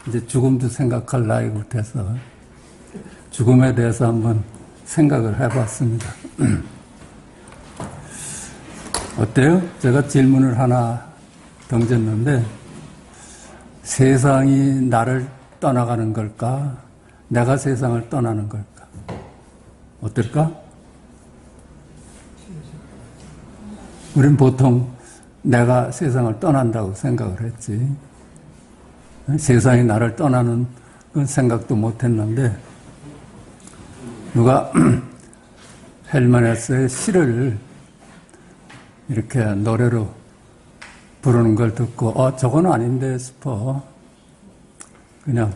이제 죽음도 생각할 나이가 돼서 죽음에 대해서 한번 생각을 해봤습니다. 어때요? 제가 질문을 하나 던졌는데 세상이 나를 떠나가는 걸까? 내가 세상을 떠나는 걸까? 어떨까? 우린 보통 내가 세상을 떠난다고 생각을 했지. 세상이 나를 떠나는 건 생각도 못 했는데 누가 헬멘헤스의 시를 이렇게 노래로 부르는 걸 듣고 저건 아닌데 싶어. 그냥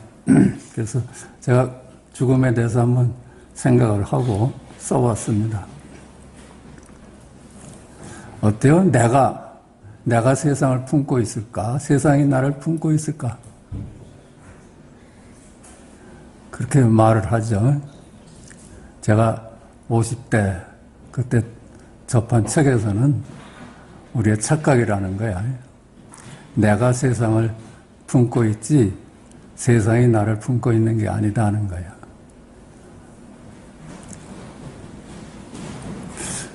그래서 제가 죽음에 대해서 한번 생각을 하고 써봤습니다. 어때요? 내가 세상을 품고 있을까? 세상이 나를 품고 있을까? 그렇게 말을 하죠. 제가 50대 그때 접한 책에서는 우리의 착각이라는 거야. 내가 세상을 품고 있지 세상이 나를 품고 있는 게 아니다는 거야.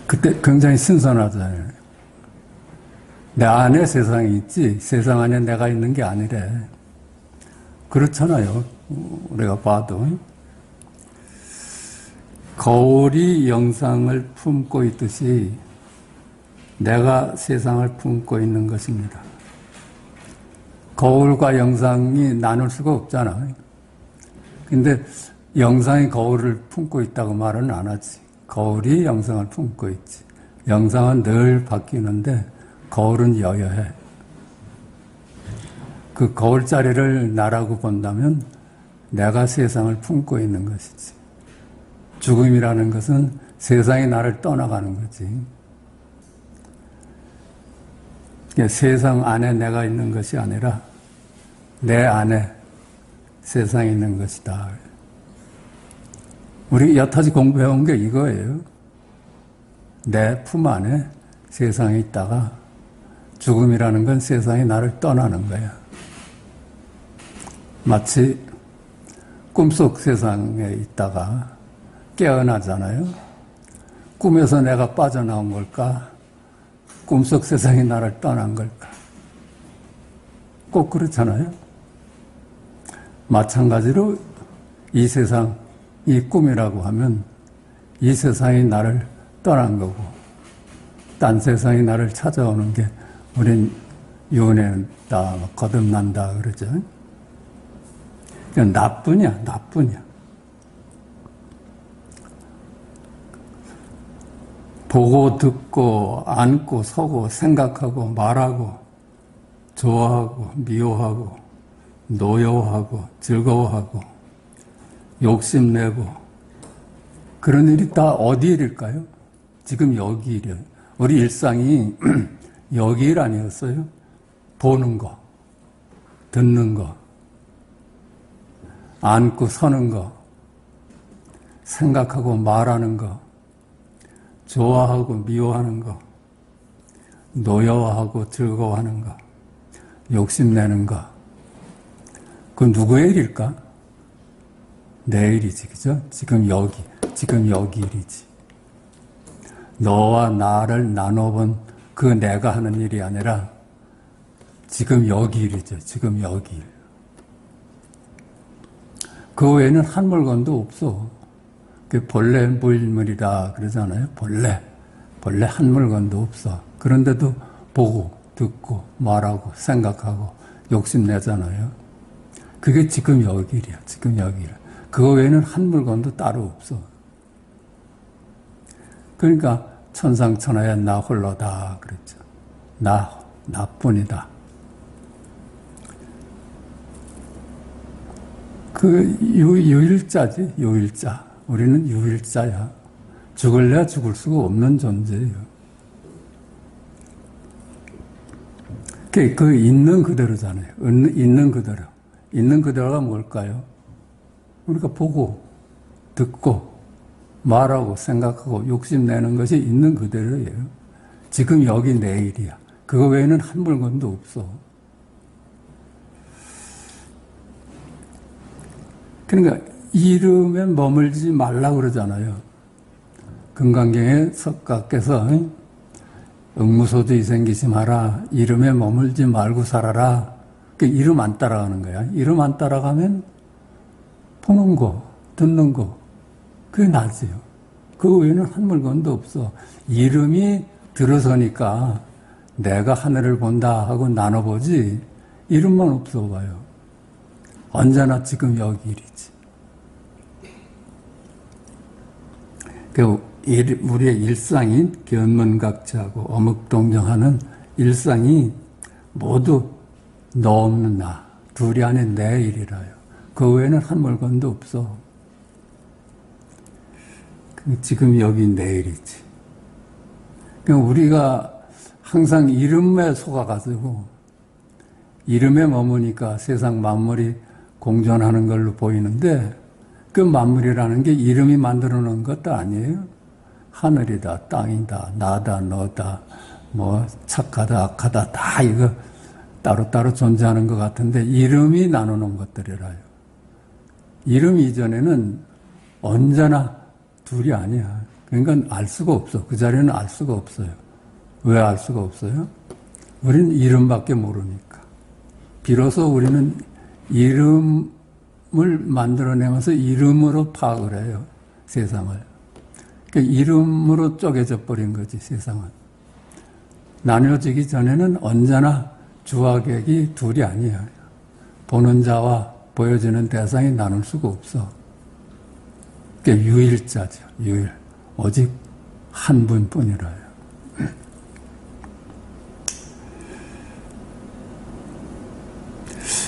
그때 굉장히 신선하잖아요. 내 안에 세상이 있지 세상 안에 내가 있는 게 아니래. 그렇잖아요. 우리가 봐도 거울이 영상을 품고 있듯이 내가 세상을 품고 있는 것입니다. 거울과 영상이 나눌 수가 없잖아. 근데 영상이 거울을 품고 있다고 말은 안 하지. 거울이 영상을 품고 있지. 영상은 늘 바뀌는데 거울은 여여해. 그 거울 자리를 나라고 본다면 내가 세상을 품고 있는 것이지. 죽음이라는 것은 세상이 나를 떠나가는 거지. 세상 안에 내가 있는 것이 아니라 내 안에 세상이 있는 것이다. 우리 여타지 공부해온 게 이거예요. 내 품 안에 세상이 있다가 죽음이라는 건 세상이 나를 떠나는 거야. 마치 꿈속 세상에 있다가 깨어나잖아요. 꿈에서 내가 빠져나온 걸까? 꿈속 세상이 나를 떠난 걸까? 꼭 그렇잖아요. 마찬가지로 이 세상, 이 꿈이라고 하면 이 세상이 나를 떠난 거고 딴 세상이 나를 찾아오는 게 우린 윤회다, 거듭난다 그러죠. 그냥 나뿐이야. 보고 듣고 앉고 서고 생각하고 말하고 좋아하고 미워하고 노여워하고 즐거워하고 욕심내고 그런 일이 다 어디 일일까요? 지금 여기 일이에요. 우리 일상이 여기 일 아니었어요? 보는 거, 듣는 거, 앉고 서는 거, 생각하고 말하는 거, 좋아하고 미워하는 거, 노여워하고 즐거워하는 거, 욕심내는 거. 그건 누구의 일일까? 내 일이지, 그죠? 지금 여기 일이지. 너와 나를 나눠본 그 내가 하는 일이 아니라 지금 여기 일이죠. 지금 여기 일. 그 외에는 한 물건도 없어. 그 본래 무일물이다 그러잖아요. 본래 한 물건도 없어. 그런데도 보고 듣고 말하고 생각하고 욕심내잖아요. 그게 지금 여기 일이야. 지금 여기 일. 그거 외에는 한 물건도 따로 없어. 그러니까 천상천하에 나 홀로다 그랬죠. 나뿐이다. 그 유일자지, 유일자. 우리는 유일자야. 죽을래야 죽을 수가 없는 존재예요. 그 있는 그대로잖아요. 있는 그대로. 있는 그대로가 뭘까요? 우리가 보고, 듣고, 말하고, 생각하고, 욕심내는 것이 있는 그대로예요. 지금 여기 내일이야. 그거 외에는 한 물건도 없어. 그러니까 이름에 머물지 말라고 그러잖아요. 금강경에 석가께서 응무소주의 생기지 마라. 이름에 머물지 말고 살아라. 그 이름 안 따라가는 거야. 이름 안 따라가면 보는 거, 듣는 거, 그게 나지요. 그 외에는 한 물건도 없어. 이름이 들어서니까 내가 하늘을 본다 하고 나눠보지 이름만 없어 봐요. 언제나 지금 여기 일이지. 우리의 일상인 견문각지하고 어묵동정하는 일상이 모두 너 없는 나, 둘이 안에 내 일이라요. 그 외에는 한 물건도 없어. 지금 여기 내일이지. 그러니까 우리가 항상 이름에 속아가지고 이름에 머무니까 세상 만물이 공존하는 걸로 보이는데 그 만물이라는 게 이름이 만들어 놓은 것도 아니에요. 하늘이다, 땅이다, 나다, 너다, 뭐 착하다, 악하다 다 이거 따로따로 존재하는 것 같은데 이름이 나누는 것들이라요. 이름 이전에는 언제나 둘이 아니야. 그러니까 알 수가 없어. 그 자리는 알 수가 없어요. 왜 알 수가 없어요? 우리는 이름밖에 모르니까. 비로소 우리는 이름을 만들어내면서 이름으로 파악을 해요. 세상을. 그러니까 이름으로 쪼개져 버린 거지, 세상은. 나뉘어지기 전에는 언제나 주와 객이 둘이 아니야. 보는 자와 보여지는 대상이 나눌 수가 없어. 그게 유일자죠, 유일. 오직 한 분뿐이라요.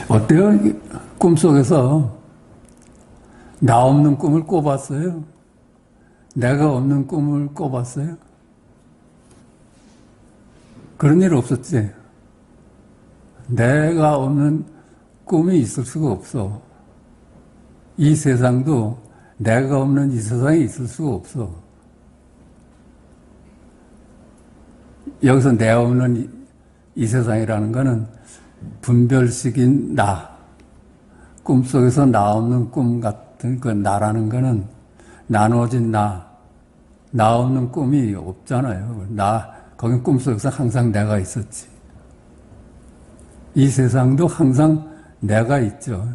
어때요? 꿈속에서 나 없는 꿈을 꿔봤어요? 내가 없는 꿈을 꿔봤어요? 그런 일 없었지? 내가 없는 꿈이 있을 수가 없어. 이 세상도 내가 없는 이 세상에 있을 수가 없어. 여기서 내 없는 이 세상이라는 거는 분별식인 나, 꿈속에서 나 없는 꿈 같은 그 나라는 거는 나누어진 나 없는 꿈이 없잖아요. 거긴 꿈속에서 항상 내가 있었지. 이 세상도 항상 내가 있죠.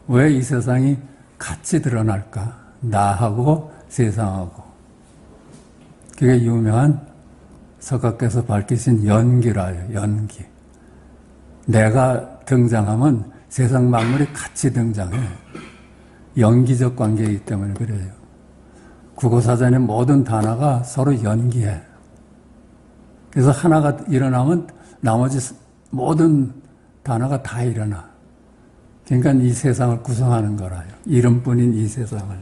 왜 이 세상이 같이 드러날까? 나하고 세상하고. 그게 유명한 석가께서 밝히신 연기라요, 연기. 내가 등장하면 세상 만물이 같이 등장해. 연기적 관계이기 때문에 그래요. 국어사전의 모든 단어가 서로 연기해. 그래서 하나가 일어나면 나머지 모든 단어가 다 일어나. 그러니까 이 세상을 구성하는 거라요. 이름뿐인 이 세상을.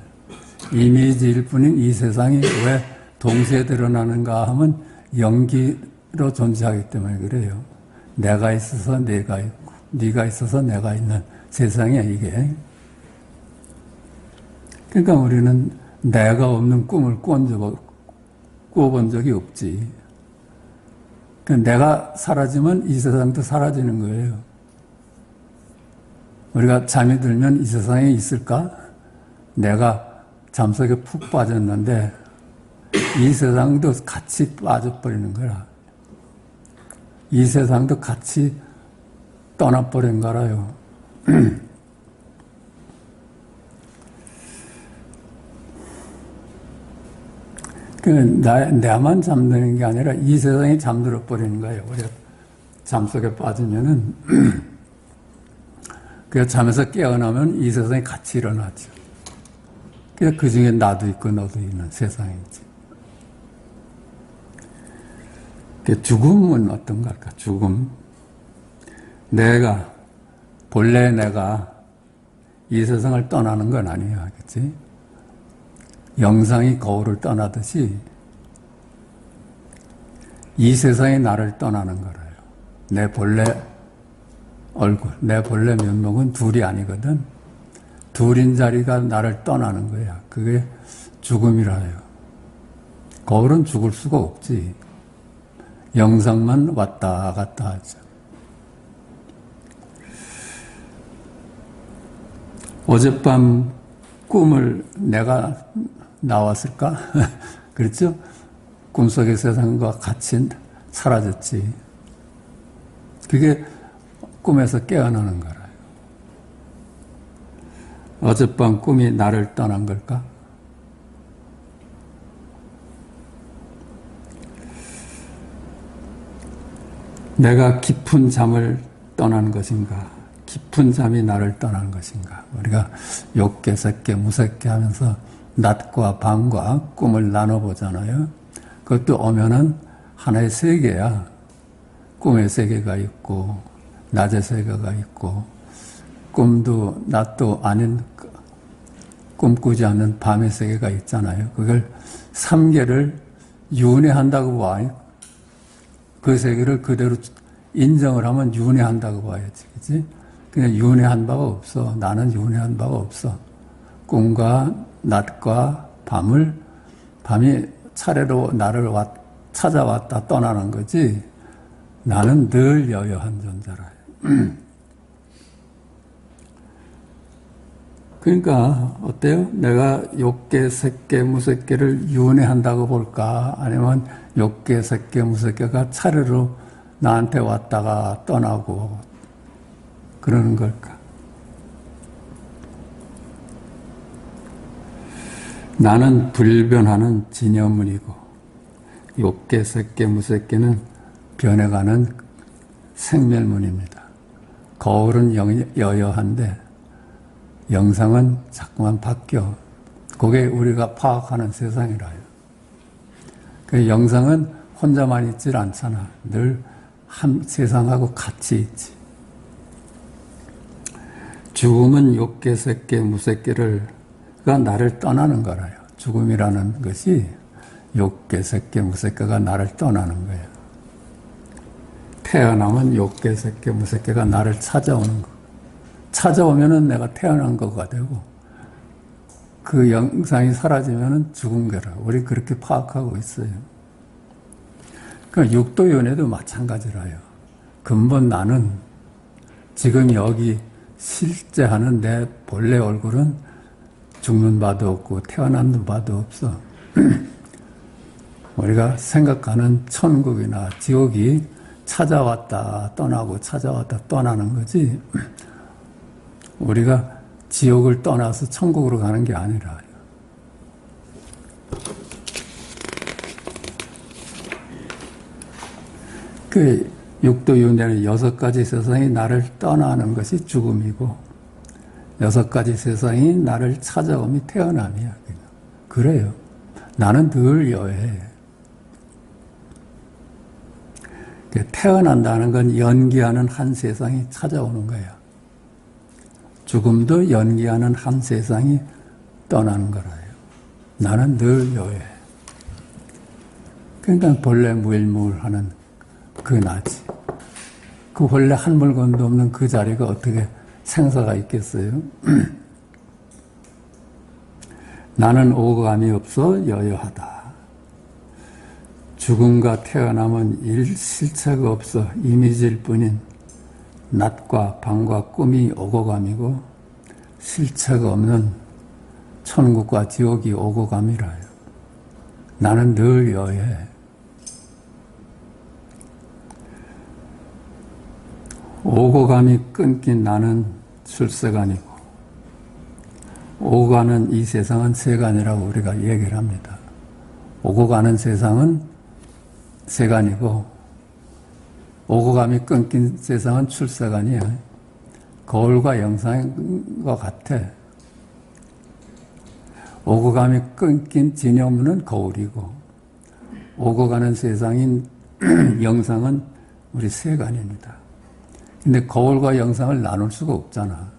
이미지일 뿐인 이 세상이 왜 동시에 드러나는가 하면 연기로 존재하기 때문에 그래요. 내가 있어서 네가 있고 네가 있어서 내가 있는 세상이야 이게. 그러니까 우리는 내가 없는 꿈을 꿔본 적이 없지. 그러니까 내가 사라지면 이 세상도 사라지는 거예요. 우리가 잠이 들면 이 세상에 있을까? 내가 잠속에 푹 빠졌는데 이 세상도 같이 빠져버리는 거라. 이 세상도 같이 떠나버린 거라요. 나만 잠드는 게 아니라 이 세상이 잠들어 버리는 거예요. 우리가 잠속에 빠지면은, 그 잠에서 깨어나면 이 세상이 같이 일어나죠. 그 중에 나도 있고 너도 있는 세상이지. 죽음은 어떤 걸까? 죽음. 본래 내가 이 세상을 떠나는 건 아니야. 그치? 영상이 거울을 떠나듯이 이 세상이 나를 떠나는 거라요. 내 본래 얼굴, 내 본래 면목은 둘이 아니거든. 둘인 자리가 나를 떠나는 거야. 그게 죽음이라요. 거울은 죽을 수가 없지. 영상만 왔다 갔다 하죠. 어젯밤 꿈을 내가 나왔을까? 그렇죠? 꿈속의 세상과 같이 사라졌지. 그게 꿈에서 깨어나는 거라요. 어젯밤 꿈이 나를 떠난 걸까? 내가 깊은 잠을 떠난 것인가? 깊은 잠이 나를 떠난 것인가? 우리가 욕계, 색계, 무색계 하면서 낮과 밤과 꿈을 나눠보잖아요. 그것도 오면은 하나의 세계야. 꿈의 세계가 있고 낮의 세계가 있고 꿈도 낮도 아닌 꿈꾸지 않는 밤의 세계가 있잖아요. 그걸 3개를 윤회한다고 봐요. 그 세계를 그대로 인정을 하면 윤회한다고 봐야지. 그치? 그냥 윤회한 바가 없어. 나는 윤회한 바가 없어. 꿈과 낮과 밤이 차례로 나를 찾아왔다 떠나는 거지. 나는 늘 여여한 존재라. 그러니까 어때요? 내가 욕계, 색계, 무색계를 윤회한다고 볼까? 아니면 욕계, 색계, 무색계가 차례로 나한테 왔다가 떠나고 그러는 걸까? 나는 불변하는 진여문이고 욕계, 색계, 무색계는 변해가는 생멸문입니다. 거울은 여여한데 영상은 자꾸만 바뀌어. 그게 우리가 파악하는 세상이라요. 그 영상은 혼자만 있질 않잖아. 늘 한 세상하고 같이 있지. 죽음은 욕계, 색계, 무색계가 나를 떠나는 거라요. 죽음이라는 것이 욕계, 색계, 무색계가 나를 떠나는 거예요. 태어나면 욕계, 색계, 무색계가 나를 찾아오는 거. 찾아오면은 내가 태어난 거가 되고 그 영상이 사라지면은 죽은 거라. 우리 그렇게 파악하고 있어요. 그러니까 육도연애도 마찬가지라요. 근본 나는 지금 여기 실제 하는 내 본래 얼굴은 죽는 바도 없고 태어난 바도 없어. 우리가 생각하는 천국이나 지옥이 찾아왔다 떠나고 찾아왔다 떠나는 거지 우리가 지옥을 떠나서 천국으로 가는 게 아니라 그 육도윤회는 6가지 세상이 나를 떠나는 것이 죽음이고 6가지 세상이 나를 찾아옴이 태어남이야. 그래요. 나는 늘 여해. 태어난다는 건 연기하는 한 세상이 찾아오는 거야. 죽음도 연기하는 한 세상이 떠나는 거라요. 나는 늘 여해. 그러니까 본래 무일무일하는 그 나지. 그 원래 한 물건도 없는 그 자리가 어떻게 생사가 있겠어요? 나는 오감이 없어 여여하다. 죽음과 태어남은 실체가 없어 이미지일 뿐인 낮과 밤과 꿈이 오고감이고 실체가 없는 천국과 지옥이 오고감이라요. 나는 늘 여해. 오고감이 끊긴 나는 출세간이고 오고 가는 이 세상은 세간이라고 우리가 얘기를 합니다. 오고 가는 세상은 세간이고 오고 감이 끊긴 세상은 출세간이야. 거울과 영상인 것 같아. 오고 감이 끊긴 진여문은 거울이고 오고 가는 세상인 영상은 우리 세간입니다. 근데 거울과 영상을 나눌 수가 없잖아.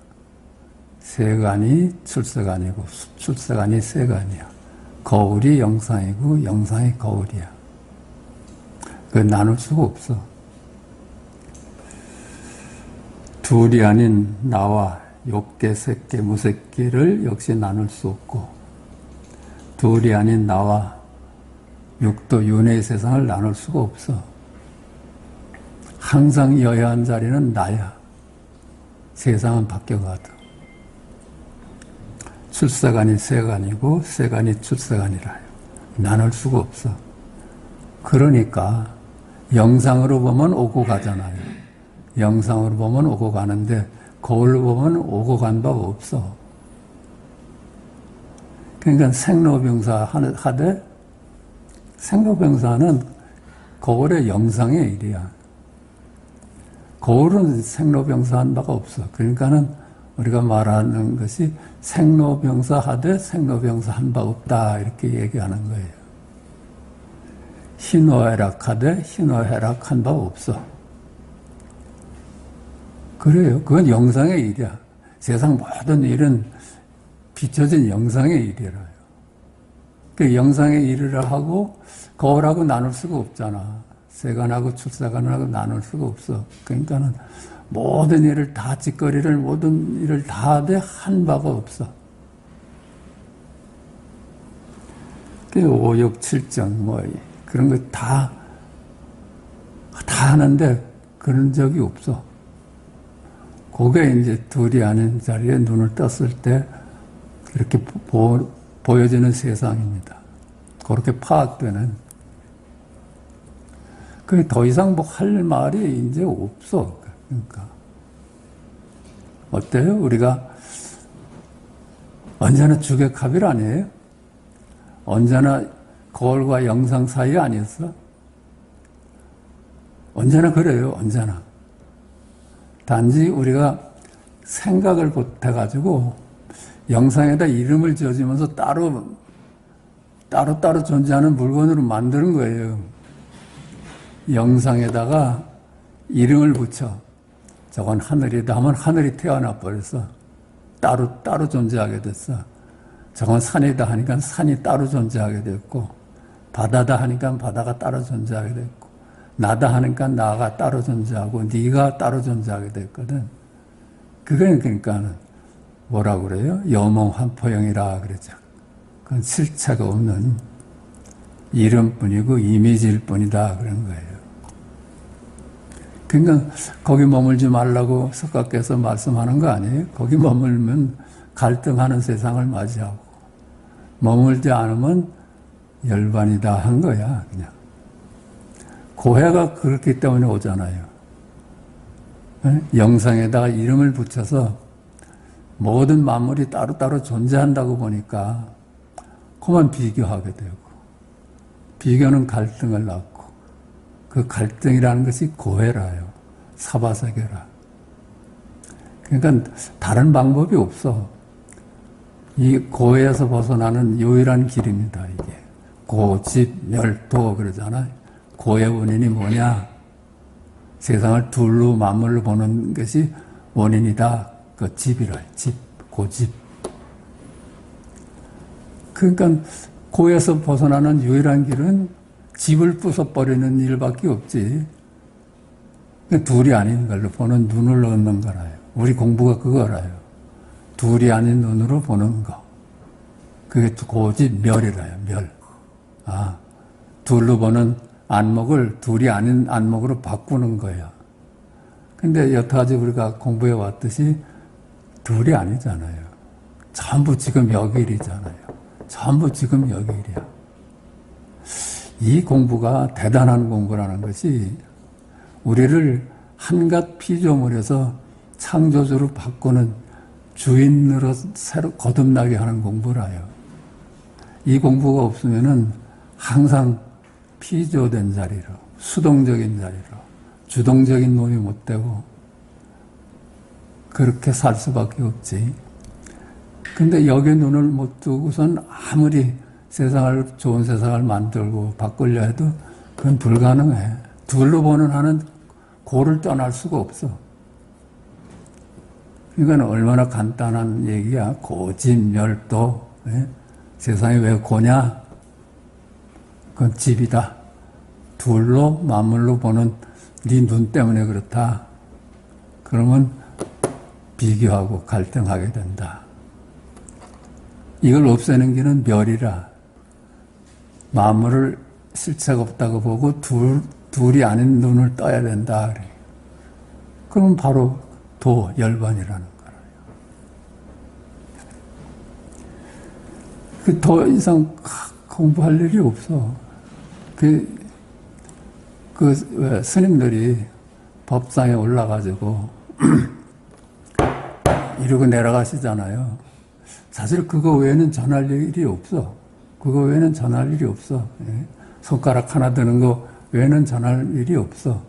세간이 출세간이고 출세간이 세간이야. 거울이 영상이고 영상이 거울이야. 그걸 나눌 수가 없어. 둘이 아닌 나와 욕계, 색계, 무색계를 역시 나눌 수 없고 둘이 아닌 나와 육도 윤회의 세상을 나눌 수가 없어. 항상 여여한 자리는 나야. 세상은 바뀌어가도. 출세간이 세간이고 세간이 출세간이라 해요. 나눌 수가 없어. 그러니까 영상으로 보면 오고 가잖아요. 영상으로 보면 오고 가는데 거울로 보면 오고 간 바가 없어. 그러니까 생로병사 하되 생로병사는 거울의 영상의 일이야. 거울은 생로병사한 바가 없어. 그러니까는 우리가 말하는 것이 생로병사 하되 생로병사 한 바 없다 이렇게 얘기하는 거예요. 희노애락 하되 희노애락 한 바 없어. 그래요. 그건 영상의 일이야. 세상 모든 일은 비춰진 영상의 일이라요. 그 영상의 일을 하고 거울하고 나눌 수가 없잖아. 세간하고 출세간하고 나눌 수가 없어. 그러니까는 모든 일을 다 짓거리를 모든 일을 다 하되 한 바가 없어. 그 오욕칠정 뭐 그런 거 다 하는데 그런 적이 없어. 그게 이제 둘이 아닌 자리에 눈을 떴을 때 이렇게 보여지는 세상입니다. 그렇게 파악되는. 그 더 이상 뭐 할 말이 이제 없어. 그러니까 어때요? 우리가 언제나 주객합일 아니에요? 언제나 거울과 영상 사이 아니었어? 언제나 그래요. 언제나. 단지 우리가 생각을 못해가지고 영상에다 이름을 지어주면서 따로 존재하는 물건으로 만드는 거예요. 영상에다가 이름을 붙여. 저건 하늘이다 하면 하늘이 태어나 버렸어. 따로 존재하게 됐어. 저건 산이다 하니까 산이 따로 존재하게 됐고, 바다다 하니까 바다가 따로 존재하게 됐고, 나다 하니까 나가 따로 존재하고, 네가 따로 존재하게 됐거든. 그게 그러니까 뭐라고 그래요? 여몽환포형이라 그러죠. 그건 실체가 없는 이름뿐이고 이미지일 뿐이다 그런 거예요. 그러니까 거기 머물지 말라고 석가께서 말씀하는 거 아니에요? 거기 머물면 갈등하는 세상을 맞이하고 머물지 않으면 열반이다 한 거야 그냥. 고해가 그렇기 때문에 오잖아요. 영상에다가 이름을 붙여서 모든 만물이 따로따로 존재한다고 보니까 그만 비교하게 되고 비교는 갈등을 낳고 그 갈등이라는 것이 고해라요. 사바세계라. 그러니까 다른 방법이 없어. 이 고해에서 벗어나는 유일한 길입니다. 이게 고집멸도 그러잖아요. 고해 원인이 뭐냐? 세상을 둘로 만물로 보는 것이 원인이다. 그 집이라, 집, 고집. 그러니까 고에서 벗어나는 유일한 길은 집을 부숴버리는 일밖에 없지. 둘이 아닌 걸로 보는 눈을 얻는 거라요. 우리 공부가 그거라요. 둘이 아닌 눈으로 보는 거. 그게 고집 멸이라요, 멸. 아, 둘로 보는 안목을 둘이 아닌 안목으로 바꾸는 거예요. 근데 여태까지 우리가 공부해 왔듯이 둘이 아니잖아요. 전부 지금 여기 일이잖아요. 전부 지금 여기 일이야. 이 공부가 대단한 공부라는 것이 우리를 한갓 피조물에서 창조주로 바꾸는 주인으로 새로 거듭나게 하는 공부라요. 이 공부가 없으면은 항상 피조된 자리로, 수동적인 자리로, 주동적인 놈이 못 되고 그렇게 살 수밖에 없지. 근데 여기에 눈을 못 두고선 아무리 좋은 세상을 만들고 바꾸려 해도 그건 불가능해. 둘로 보는 한은 고를 떠날 수가 없어. 이건 얼마나 간단한 얘기야. 고집멸도. 세상이 왜 고냐? 그건 집이다. 둘로 만물로 보는 네 눈 때문에 그렇다. 그러면 비교하고 갈등하게 된다. 이걸 없애는 길은 멸이라. 만물을 실체가 없다고 보고 둘이 아닌 눈을 떠야 된다. 그러면 바로 열반이라는 거예요. 그 더 이상 공부할 일이 없어. 왜 스님들이 법상에 올라가지고 이러고 내려가시잖아요. 사실 그거 외에는 전할 일이 없어. 그거 외에는 전할 일이 없어. 예. 손가락 하나 드는 거 외에는 전할 일이 없어.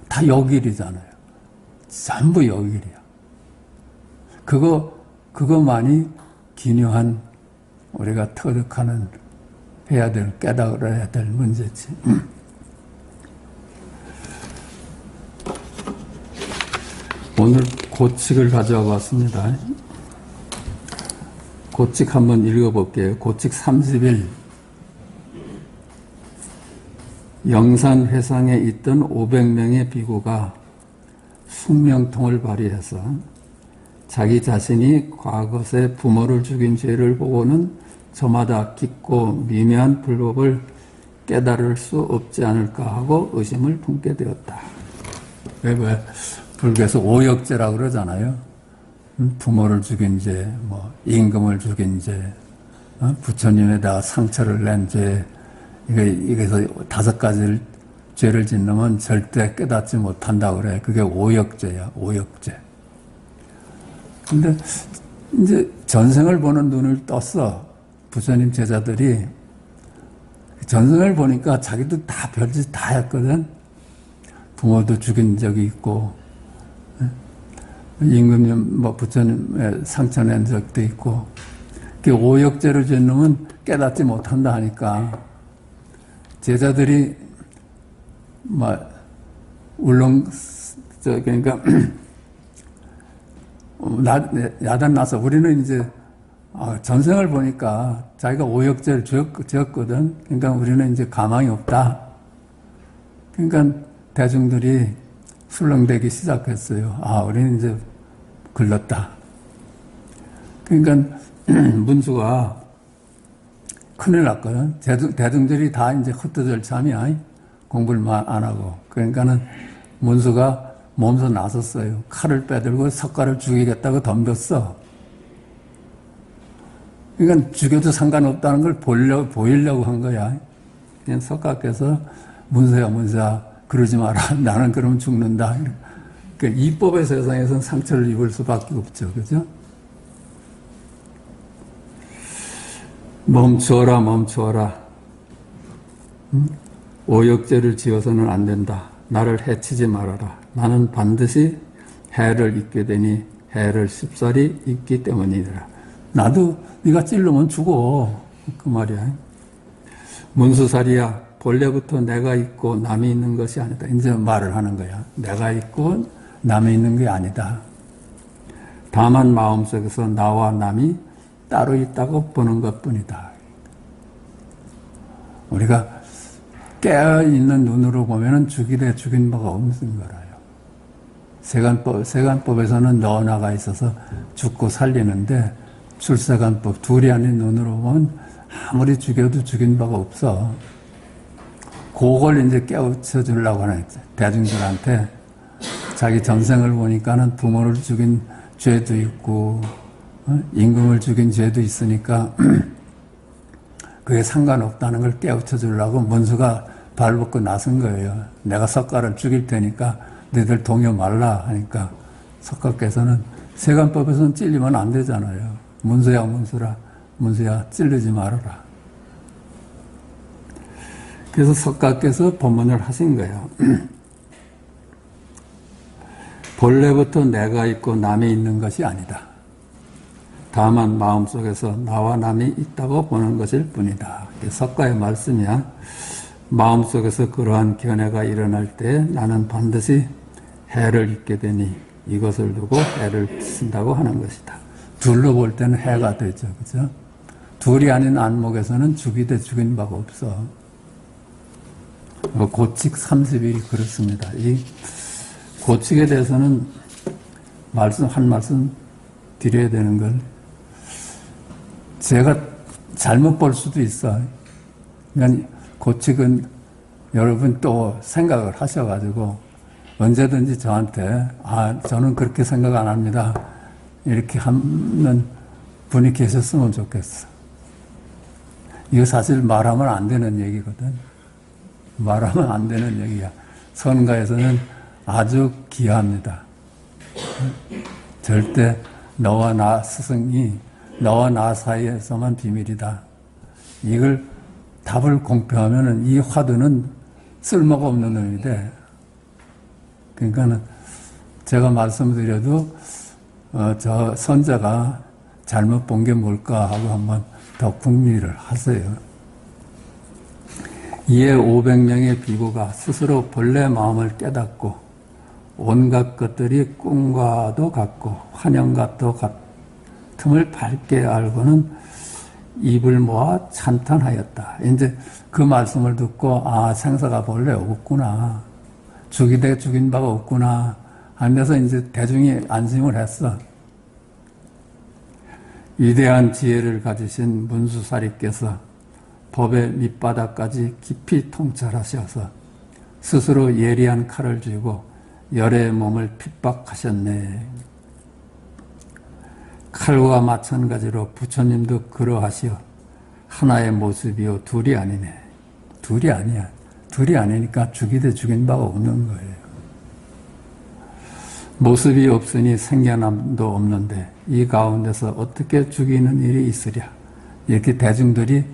다 역일이잖아요. 전부 역일이야. 그거만이 기묘한 우리가 터득하는 해야 될, 깨달아야 될 문제지. 오늘 고칙을 가져와 봤습니다. 고칙 한번 읽어볼게요. 고칙 30일. 영산회상에 있던 500명의 비구가 숙명통을 발휘해서 자기 자신이 과거세 부모를 죽인 죄를 보고는 저마다 깊고 미묘한 불법을 깨달을 수 없지 않을까 하고 의심을 품게 되었다. 왜 불교에서 오역죄라고 그러잖아요. 부모를 죽인 죄, 임금을 죽인 죄, 부처님에다가 상처를 낸 죄, 이게서 5가지 죄를 짓는 절대 깨닫지 못한다고 그래. 그게 오역죄야, 오역죄. 근데 이제 전생을 보는 눈을 떴어. 부처님 제자들이. 전생을 보니까 자기도 다 별짓 다 했거든. 부모도 죽인 적이 있고, 임금님, 부처님의 상처 낸 적도 있고, 그 오역죄를 짓는 놈은 깨닫지 못한다 하니까, 제자들이, 그러니까, 야단 나서 우리는 이제, 전생을 보니까 자기가 오역죄를 지었거든. 그러니까 우리는 이제 가망이 없다. 그러니까 대중들이 술렁대기 시작했어요. 우리는 이제 글렀다. 그러니까 문수가 큰일 났거든. 대중들이 다 이제 흩어질 참이야. 공부를 안 하고. 그러니까는 문수가 몸소 나섰어요. 칼을 빼들고 석가를 죽이겠다고 덤볐어. 그러니까 죽여도 상관없다는 걸 보이려고 한 거야. 그냥 석가께서 문수야, 그러지 마라. 나는 그러면 죽는다. 그러니까 이법의 세상에서는 상처를 입을 수밖에 없죠. 그죠? 멈추어라. 오역죄를 지어서는 안 된다. 나를 해치지 말아라. 나는 반드시 해를 입게 되니 해를 쉽사리 입기 때문이더라. 나도 네가 찔르면 죽어. 그 말이야. 문수살이야. 본래부터 내가 있고 남이 있는 것이 아니다. 이제 말을 하는 거야. 내가 있고 남이 있는 게 아니다. 다만 마음속에서 나와 남이 따로 있다고 보는 것뿐이다. 우리가 깨어있는 눈으로 보면은 죽인 바가 없는 거라요. 세간법에서는 너나가 있어서 죽고 살리는데 출세간법 둘이 아닌 눈으로 보면 아무리 죽여도 죽인 바가 없어. 그걸 이제 깨우쳐 주려고 하는 대중들한테 자기 전생을 보니까는 부모를 죽인 죄도 있고 임금을 죽인 죄도 있으니까 그게 상관없다는 걸 깨우쳐 주려고 문수가 발벗고 나선 거예요. 내가 석가를 죽일 테니까 너희들 동요 말라 하니까 석가께서는 세간법에서는 찔리면 안 되잖아요. 문수야 찔리지 말아라. 그래서 석가께서 법문을 하신 거예요. 본래부터 내가 있고 남이 있는 것이 아니다. 다만 마음속에서 나와 남이 있다고 보는 것일 뿐이다. 석가의 말씀이야. 마음속에서 그러한 견해가 일어날 때 나는 반드시 해를 입게 되니 이것을 두고 해를 쓴다고 하는 것이다. 둘로 볼 때는 해가 되죠. 그죠? 둘이 아닌 안목에서는 죽인 바가 없어. 고칙 30일이 그렇습니다. 이 고칙에 대해서는 한 말씀 드려야 되는 건 제가 잘못 볼 수도 있어. 그러니까 고칙은 여러분 또 생각을 하셔가지고 언제든지 저한테 저는 그렇게 생각 안 합니다. 이렇게 하는 분이 계셨으면 좋겠어. 이거 사실 말하면 안 되는 얘기거든. 말하면 안 되는 얘기야. 선가에서는 아주 귀합니다. 절대 너와 나 스승이 너와 나 사이에서만 비밀이다. 이걸 답을 공표하면은 이 화두는 쓸모가 없는 놈이 돼. 그러니까는 제가 말씀드려도 저 선자가 잘못 본 게 뭘까 하고 한번 더 궁리를 하세요. 이에 500명의 비구가 스스로 본래 마음을 깨닫고 온갖 것들이 꿈과도 같고 환영과도 같음을 밝게 알고는 입을 모아 찬탄하였다. 이제 그 말씀을 듣고 생사가 본래 없구나. 죽이되 죽인 바가 없구나. 하면서 이제 대중이 안심을 했어. 위대한 지혜를 가지신 문수사리께서 법의 밑바닥까지 깊이 통찰하셔서 스스로 예리한 칼을 쥐고 열의 몸을 핍박하셨네. 칼과 마찬가지로 부처님도 그러하시어 하나의 모습이요 둘이 아니네. 둘이 아니야. 둘이 아니니까 죽이되 죽인 바가 없는 거예요. 모습이 없으니 생겨남도 없는데 이 가운데서 어떻게 죽이는 일이 있으랴. 이렇게 대중들이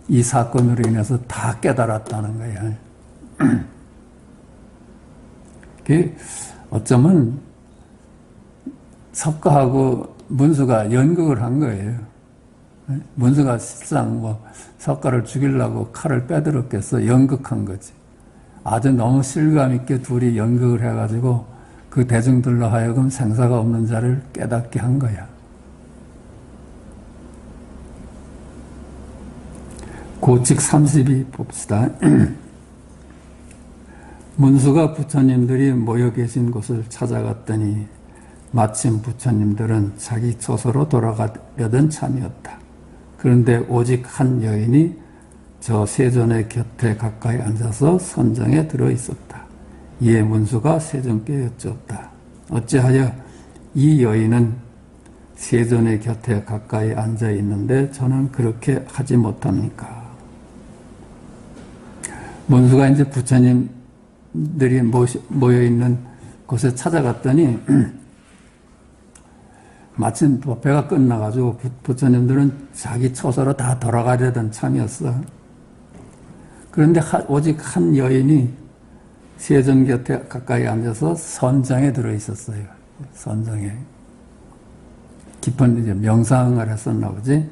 이 사건으로 인해서 다 깨달았다는 거예요. 어쩌면 석가하고 문수가 연극을 한 거예요. 문수가 실상 석가를 죽이려고 칼을 빼들었겠어. 연극한 거지. 아주 너무 실감 있게 둘이 연극을 해가지고 그 대중들로 하여금 생사가 없는 자를 깨닫게 한 거야. 고칙 32 봅시다. 문수가 부처님들이 모여 계신 곳을 찾아갔더니 마침 부처님들은 자기 처소로 돌아가려던 참이었다. 그런데 오직 한 여인이 저 세존의 곁에 가까이 앉아서 선정에 들어있었다. 이에 문수가 세존께 여쭈었다. 어찌하여 이 여인은 세존의 곁에 가까이 앉아 있는데 저는 그렇게 하지 못합니까? 문수가 이제 부처님들이 모여있는 곳에 찾아갔더니 마침 법회가 끝나가지고 부처님들은 자기 처소로 다 돌아가려던 참이었어. 그런데 오직 한 여인이 세존 곁에 가까이 앉아서 선장에 들어있었어요. 선장에. 깊은 이제 명상을 했었나 보지.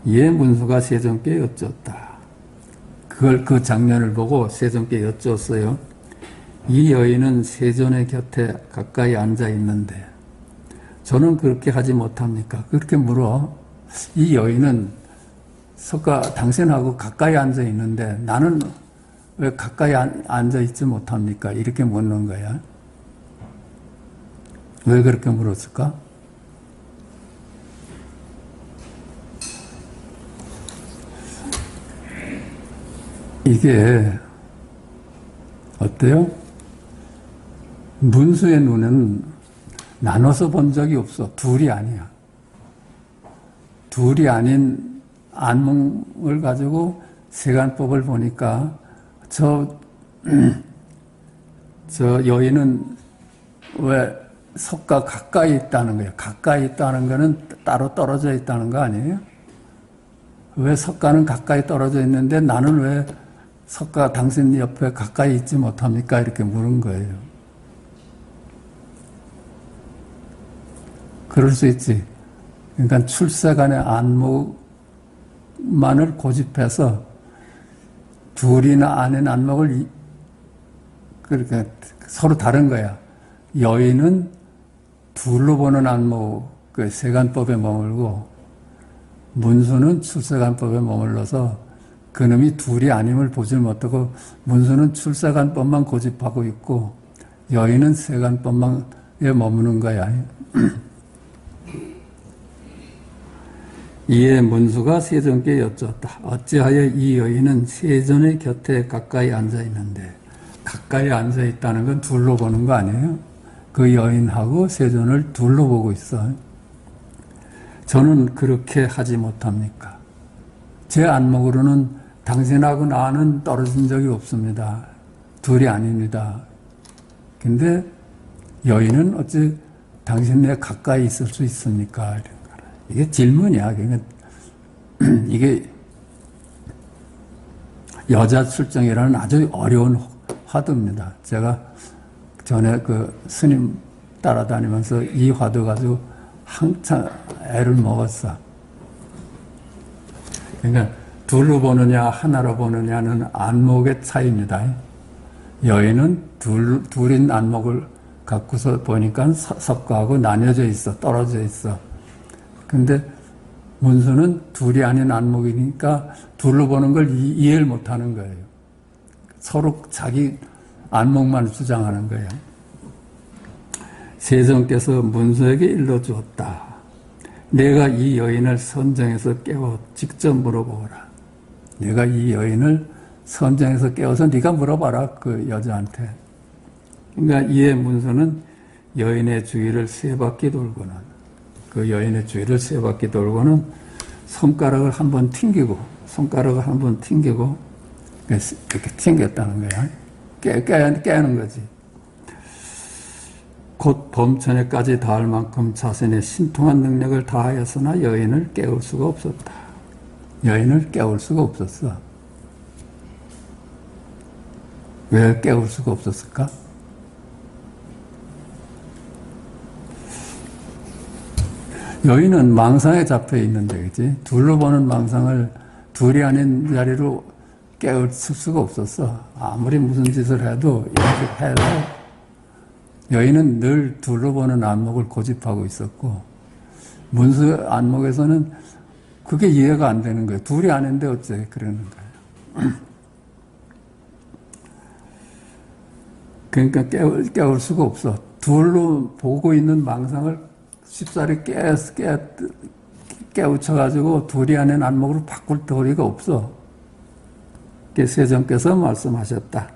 이에 문수가 세존께 여쭈었다. 그 장면을 보고 세존께 여쭈었어요. 이 여인은 세존의 곁에 가까이 앉아 있는데 저는 그렇게 하지 못합니까? 그렇게 물어. 이 여인은 석가 당신하고 가까이 앉아 있는데 나는 왜 가까이 앉아 있지 못합니까? 이렇게 묻는 거야. 왜 그렇게 물었을까? 이게 어때요? 문수의 눈은 나눠서 본 적이 없어. 둘이 아니야. 둘이 아닌 안목을 가지고 세간법을 보니까 저 여인은 왜 석가 가까이 있다는 거예요. 가까이 있다는 거는 따로 떨어져 있다는 거 아니에요? 왜 석가는 가까이 떨어져 있는데 나는 왜 석가 당신 옆에 가까이 있지 못합니까? 이렇게 물은 거예요. 그럴 수 있지. 그러니까 출세간의 안목만을 고집해서 둘이나 아닌 안목을 그렇게 서로 다른 거야. 여인은 둘로 보는 안목, 그 세간법에 머물고 문수는 출세간법에 머물러서 그놈이 둘이 아님을 보질 못하고 문수는 출세간법만 고집하고 있고 여인은 세간법만에 머무는 거야. 이에 문수가 세존께 여쭈었다. 어찌하여 이 여인은 세존의 곁에 가까이 앉아 있는데 가까이 앉아 있다는 건 둘로 보는 거 아니에요? 그 여인하고 세존을 둘로 보고 있어. 저는 그렇게 하지 못합니까? 제 안목으로는 당신하고 나는 떨어진 적이 없습니다. 둘이 아닙니다. 근데 여인은 어찌 당신네 가까이 있을 수 있습니까? 이게 질문이야. 그러니까 이게 여자 출정이라는 아주 어려운 화두입니다. 제가 전에 그 스님 따라다니면서 이 화두 가지고 한참 애를 먹었어. 그러니까 둘로 보느냐 하나로 보느냐는 안목의 차이입니다. 여인은 둘인 안목을 갖고서 보니까 섞어하고 나뉘어져 있어, 떨어져 있어. 근데 문수는 둘이 아닌 안목이니까 둘로 보는 걸 이해를 못하는 거예요. 서로 자기 안목만 주장하는 거예요. 세종께서 문수에게 일러주었다. 내가 이 여인을 선정해서 깨워 직접 물어보거라. 내가 이 여인을 선정해서 깨워서 네가 물어봐라, 그 여자한테. 그러니까 이에 문수는 여인의 주위를 세 바퀴 돌고는, 그 여인의 주위를 세 바퀴 돌고는 손가락을 한번 튕기고 이렇게 튕겼다는 거야. 깨는 거지. 곧 범천에까지 닿을 만큼 자신의 신통한 능력을 다하였으나 여인을 깨울 수가 없었다. 여인을 깨울 수가 없었어. 왜 깨울 수가 없었을까? 여인은 망상에 잡혀 있는데, 그치? 둘로 보는 망상을 둘이 아닌 자리로 깨울 수가 없었어. 아무리 무슨 짓을 해도, 이렇게 해도, 여인은 늘 둘로 보는 안목을 고집하고 있었고, 문수 안목에서는 그게 이해가 안 되는 거예요. 둘이 아닌데 어째 그러는 거예요. 그러니까 깨울 수가 없어. 둘로 보고 있는 망상을 쉽사리 깨우쳐가지고 둘이 아닌 안목으로 바꿀 도리가 없어. 세종께서 말씀하셨다.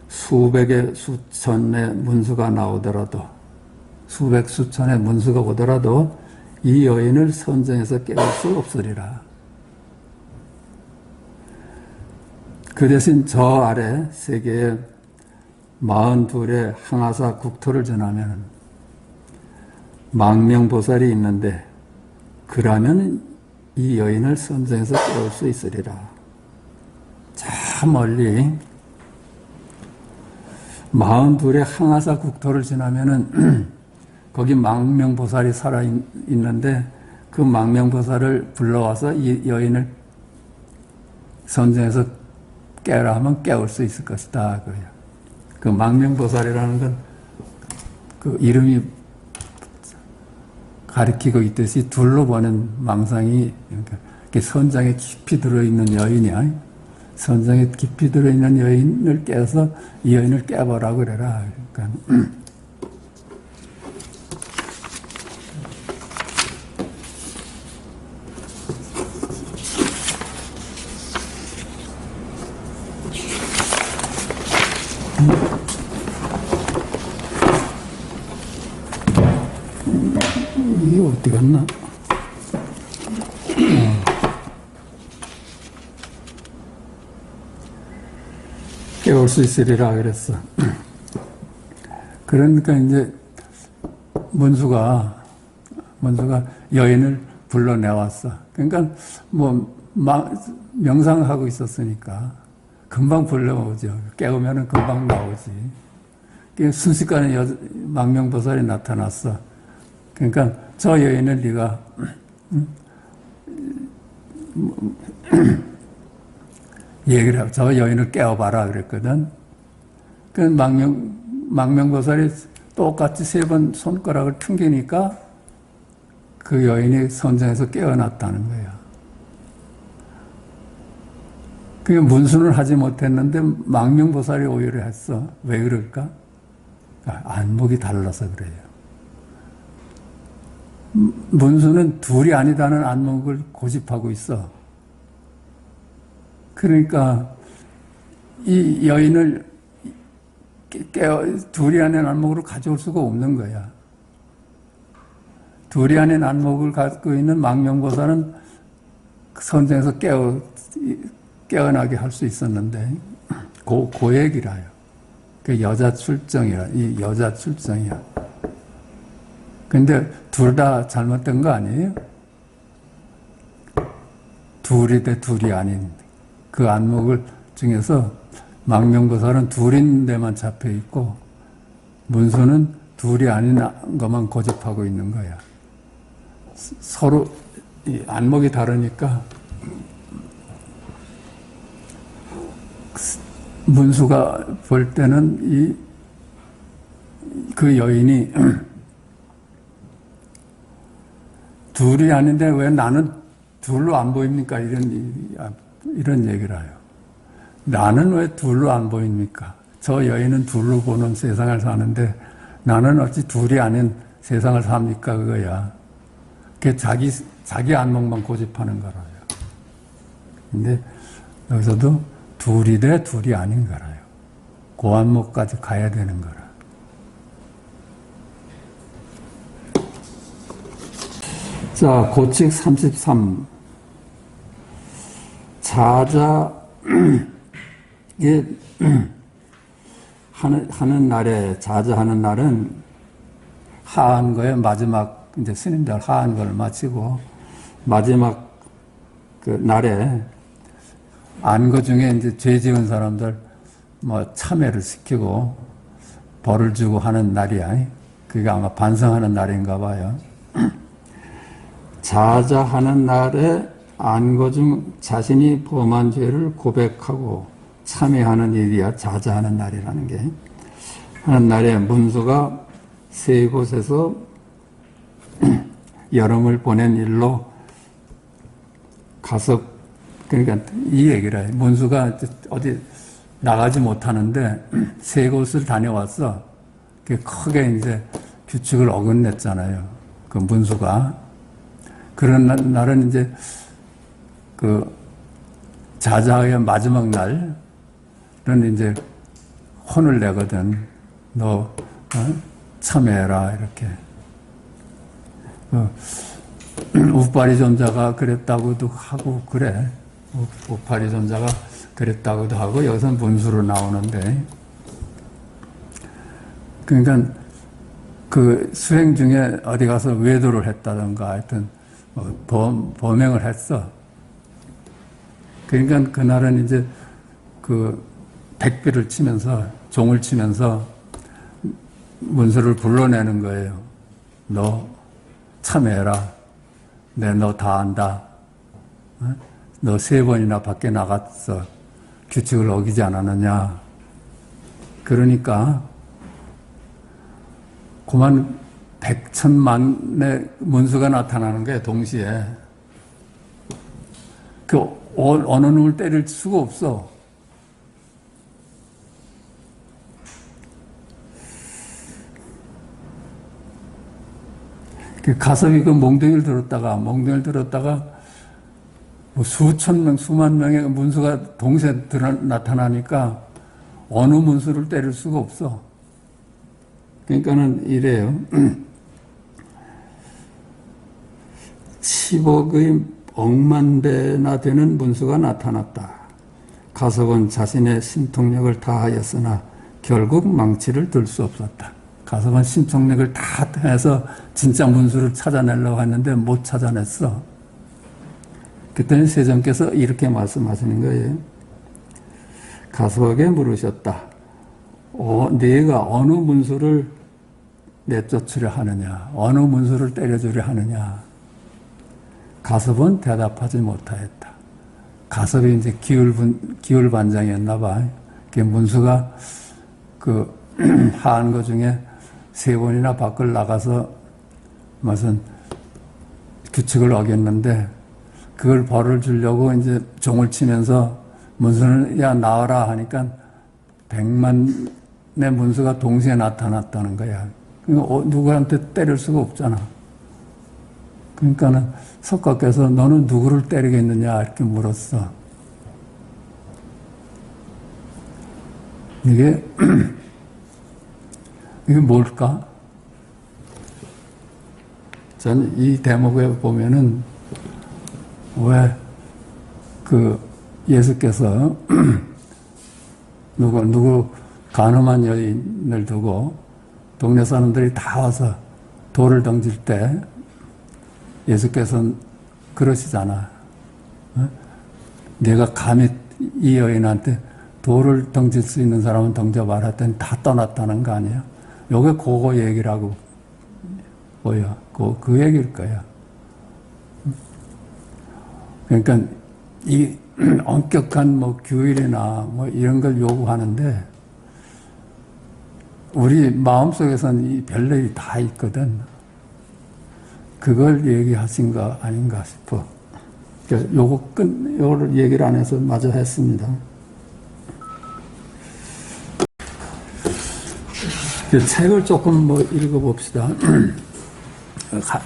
수백의 수천의 문수가 나오더라도, 수백 수천의 문수가 오더라도 이 여인을 선정해서 깨울 수 없으리라. 그 대신 저 아래 세계에 42의 항아사 국토를 전하면 망명보살이 있는데, 그러면 이 여인을 선정해서 깨울 수 있으리라. 저 멀리 42의 항아사 국토를 지나면은 거기 망명보살이 살아있는데, 그 망명보살을 불러와서 이 여인을 선정해서 깨라 하면 깨울 수 있을 것이다. 그 망명보살이라는 건 그 이름이 가리키고 있듯이 둘로 보는 망상이, 그러니까 선장에 깊이 들어있는 여인이야. 선장에 깊이 들어있는 여인을 깨서 이 여인을 깨보라고 그래라. 그러니까 이게 어디 갔나? 깨울 수 있으리라 그랬어. 그러니까 이제 문수가 여인을 불러내왔어. 그러니까 명상하고 있었으니까 금방 불러오죠. 깨우면은 금방 나오지. 순식간에 망명보살이 나타났어. 그러니까 저 여인을 네가 얘기를 하고 저 여인을 깨워봐라 그랬거든. 그 망명보살이 똑같이 3번 손가락을 튕기니까 그 여인이 선정해서 깨어났다는 거야. 그게 문수는 하지 못했는데 망명보살이 오히려 했어. 왜 그럴까? 안목이 달라서 그래요. 문수는 둘이 아니다는 안목을 고집하고 있어. 그러니까 이 여인을 둘이 아닌 안목으로 가져올 수가 없는 거야. 둘이 아닌 안목을 갖고 있는 망명보살은 선생에서 깨어나게 할 수 있었는데, 그 얘기라요. 그 여자 출정이라, 이 여자 출정이야. 근데 둘 다 잘못된 거 아니에요? 둘이 대 둘이 아닌 그 안목을 중에서 망명보살은 둘인 데만 잡혀 있고 문수는 둘이 아닌 것만 고집하고 있는 거야. 서로 이 안목이 다르니까 문수가 볼 때는 그 여인이 둘이 아닌데 왜 나는 둘로 안 보입니까? 이런 얘기를 해요. 나는 왜 둘로 안 보입니까? 저 여인은 둘로 보는 세상을 사는데 나는 어찌 둘이 아닌 세상을 삽니까? 그거야. 그게 자기 안목만 고집하는 거라요. 근데 여기서도 둘이 대 둘이 아닌 거라요. 그 안목까지 가야 되는 거라. 자, 고칙 33. 자자에 하는 날에, 자자하는 날은 하한 거에 마지막, 이제 스님들 하한 걸 마치고, 마지막 그 날에 안거 중에 이제 죄 지은 사람들 뭐 참회를 시키고 벌을 주고 하는 날이야. 그게 아마 반성하는 날인가 봐요. 자자하는 날에 안거 중 자신이 범한 죄를 고백하고 참회하는 일이야. 자자하는 날이라는 게. 하는 날에 문수가 세 곳에서 여름을 보낸 일로 가서, 그러니까 이 얘기를 해. 문수가 어디 나가지 못하는데 세 곳을 다녀왔어. 크게 이제 규칙을 어긋냈잖아요. 그 문수가. 그런 날은 이제 그 자자의 마지막 날은 이제 혼을 내거든. 너 참회해라 이렇게. 우파리 존자가 그랬다고도 하고 그래. 우파리 존자가 그랬다고도 하고 여기서 문수로 나오는데, 그러니까 그 수행 중에 어디 가서 외도를 했다던가 하여튼 범행을 했어. 그러니까 그날은 이제 그 백비를 치면서, 종을 치면서 문수를 불러내는 거예요. 너 참회해라. 내 너 다 안다. 너 3번이나 밖에 나갔어. 규칙을 어기지 않았느냐. 그러니까 그만 백천만의 문수가 나타나는 거예요. 동시에. 그 어느 놈을 때릴 수가 없어. 가섭이 그 몽둥이를 들었다가 뭐 수천 명, 수만 명의 문수가 동시에 나타나니까 어느 문수를 때릴 수가 없어. 그러니까는 이래요. 10억의 억만 배나 되는 문수가 나타났다. 가섭은 자신의 신통력을 다하였으나 결국 망치를 들 수 없었다. 가섭은 신통력을 다 해서 진짜 문수를 찾아내려고 했는데 못 찾아냈어. 그때는 세존께서 이렇게 말씀하시는 거예요. 가섭에게 물으셨다. 네가 어느 문수를 내쫓으려 하느냐? 어느 문수를 때려주려 하느냐? 가섭은 대답하지 못하였다. 가섭이 이제 기울반장이었나 봐. 그 문수가 그 하한 거 중에 3번이나 밖을 나가서 무슨 규칙을 어겼는데 그걸 벌을 주려고 이제 종을 치면서 문수는 야 나와라 하니까 100만의 문수가 동시에 나타났다는 거야. 그러니까 누구한테 때릴 수가 없잖아. 그러니까는 석가께서 너는 누구를 때리겠느냐 이렇게 물었어. 이게 뭘까? 저는 이 대목에 보면은 왜 그 예수께서 누구 간음한 여인을 두고 동네 사람들이 다 와서 돌을 던질 때 예수께서는 그러시잖아. 내가 감히 이 여인한테 돌을 던질 수 있는 사람은 던져봐라 했더니 다 떠났다는 거 아니야? 요게 그거 얘기라고 보여. 그 얘기일 거야. 그러니까 이 엄격한 뭐 규율이나 뭐 이런 걸 요구하는데 우리 마음속에서는 이 별일이 다 있거든. 그걸 얘기하신 거 아닌가 싶어. 그래서 요거를 얘기를 안 해서 마저 했습니다. 책을 조금 뭐 읽어봅시다.